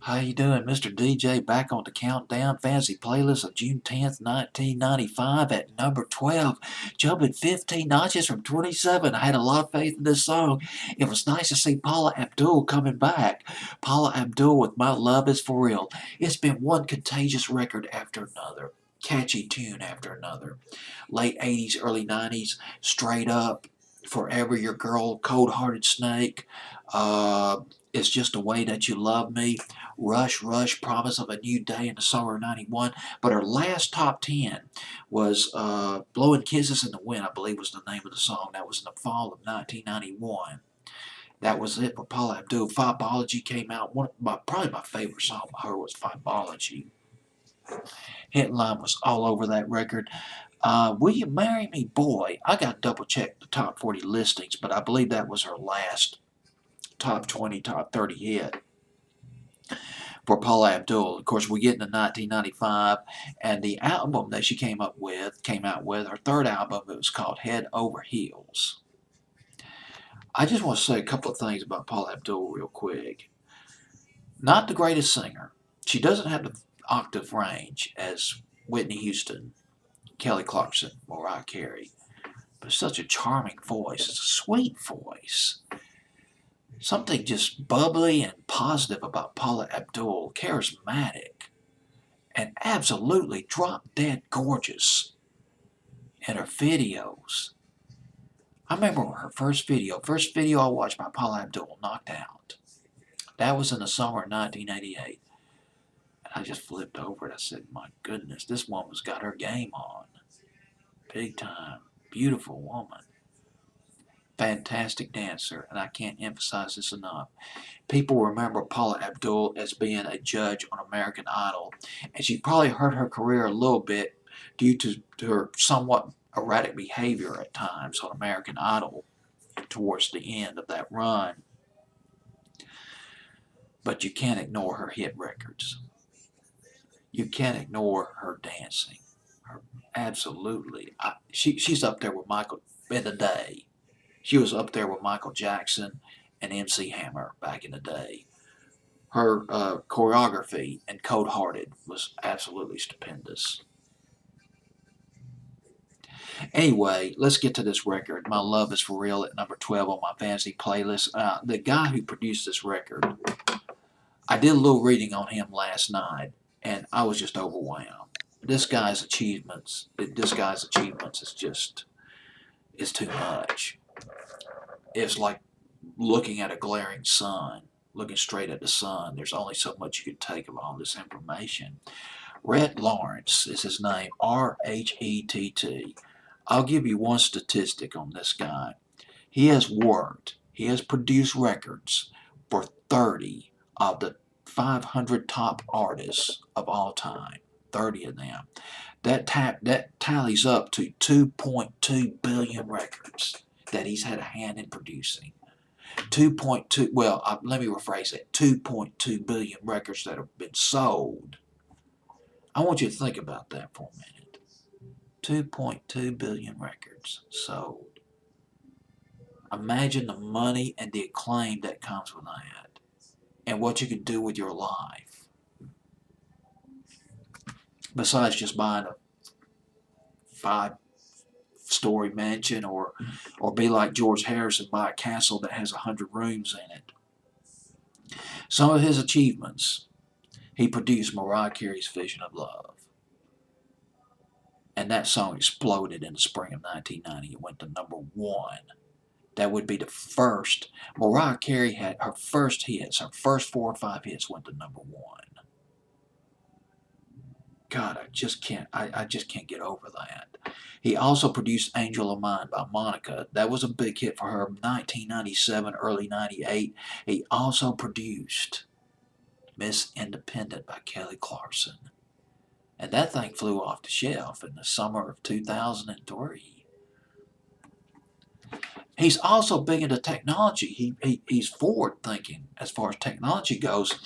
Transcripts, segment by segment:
How you doing, Mr. DJ? Back on the countdown fantasy playlist of June 10th, 1995 at number 12, jumping 15 notches from 27. I had a lot of faith in this song. It was nice to see Paula Abdul coming back. Paula Abdul with My Love Is For Real. It's been one contagious record after another. Catchy tune after another. Late 80s, early 90s, Straight Up, Forever Your Girl, Cold Hearted Snake, uh, It's Just a Way That You Love Me, Rush, Rush, Promise of a New Day in the summer of 91. But her last top 10 was Blowing Kisses in the Wind, I believe was the name of the song. That was in the fall of 1991. That was it for Paula Abdul. Fibology came out. Probably my favorite song by her was Fibology. Headline was all over that record. Will You Marry Me Boy? I got to double check the top 40 listings, but I believe that was her last top 20, top 30 hit for Paula Abdul. Of course, we get into 1995, and the album that she came out with her third album. It was called Head Over Heels. I just want to say a couple of things about Paula Abdul real quick. Not the greatest singer. She doesn't have the octave range as Whitney Houston, Kelly Clarkson, Mariah Carey, but such a charming voice. It's a sweet voice. Something just bubbly and positive about Paula Abdul, charismatic, and absolutely drop dead gorgeous in her videos. I remember her first video I watched by Paula Abdul, Knocked Out. That was in the summer of 1988. And I just flipped over it. I said, my goodness, this woman's got her game on. Big time. Beautiful woman. Fantastic dancer, and I can't emphasize this enough. People remember Paula Abdul as being a judge on American Idol, and she probably hurt her career a little bit due to her somewhat erratic behavior at times on American Idol towards the end of that run. But you can't ignore her hit records. You can't ignore her dancing. Her, absolutely. She's up there with Michael in the day. She was up there with Michael Jackson and MC Hammer back in the day. Her choreography and Cold Hearted was absolutely stupendous. Anyway, let's get to this record. My Love Is For Real at number 12 on my fantasy playlist. The guy who produced this record, I did a little reading on him last night, and I was just overwhelmed. This guy's achievements is just, it's too much. It's like looking at a glaring sun, looking straight at the sun. There's only so much you could take of all this information. Rhett Lawrence is his name, Rhett. I'll give you one statistic on this guy. He has produced records for 30 of the 500 top artists of all time. 30 of them. That tallies up to 2.2 billion records that he's had a hand in producing. 2.2, well, let me rephrase it, 2.2 billion records that have been sold. I want you to think about that for a minute. 2.2 billion records sold. Imagine the money and the acclaim that comes with that, and what you can do with your life. Besides just buying a 5-story mansion or be like George Harrison, buy a castle that has 100 rooms in it. Some of his achievements: he produced Mariah Carey's Vision of Love. And that song exploded in the spring of 1990. It went to number one. That would be the first. Mariah Carey had her first hits, her first 4 or 5 hits went to number one. God, I just can't get over that. He also produced Angel of Mine by Monica. That was a big hit for her, 1997, early 98. He also produced Miss Independent by Kelly Clarkson. And that thing flew off the shelf in the summer of 2003. He's also big into technology. He's forward thinking as far as technology goes.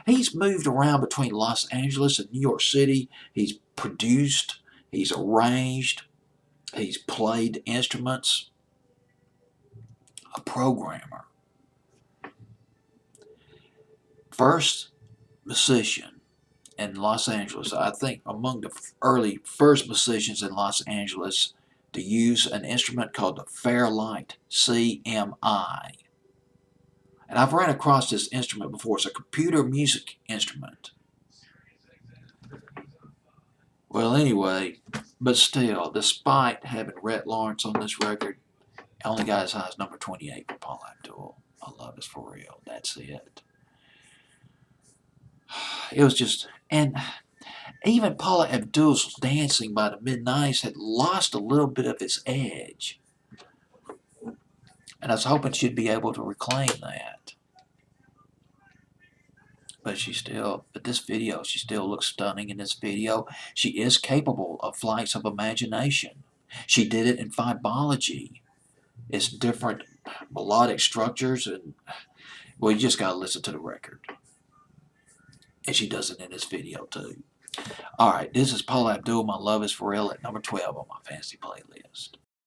He's moved around between Los Angeles and New York City. He's produced, he's arranged, he's played instruments, a programmer. First musician in Los Angeles. I think among the early first musicians in Los Angeles to use an instrument called the Fairlight CMI. And I've ran across this instrument before. It's a computer music instrument. Well, anyway, but still, despite having Rhett Lawrence on this record, I only got as high as number 28 for Paul Abdul. I love Is For Real. That's it. It was just, and even Paula Abdul's dancing by the mid-90s had lost a little bit of its edge. And I was hoping she'd be able to reclaim that. But this video, she still looks stunning in this video. She is capable of flights of imagination. She did it in fibology. It's different melodic structures, and well, you just gotta listen to the record. And she does it in this video too. Alright, this is Paula Abdul, My Love Is For Real at number 12 on my fantasy playlist.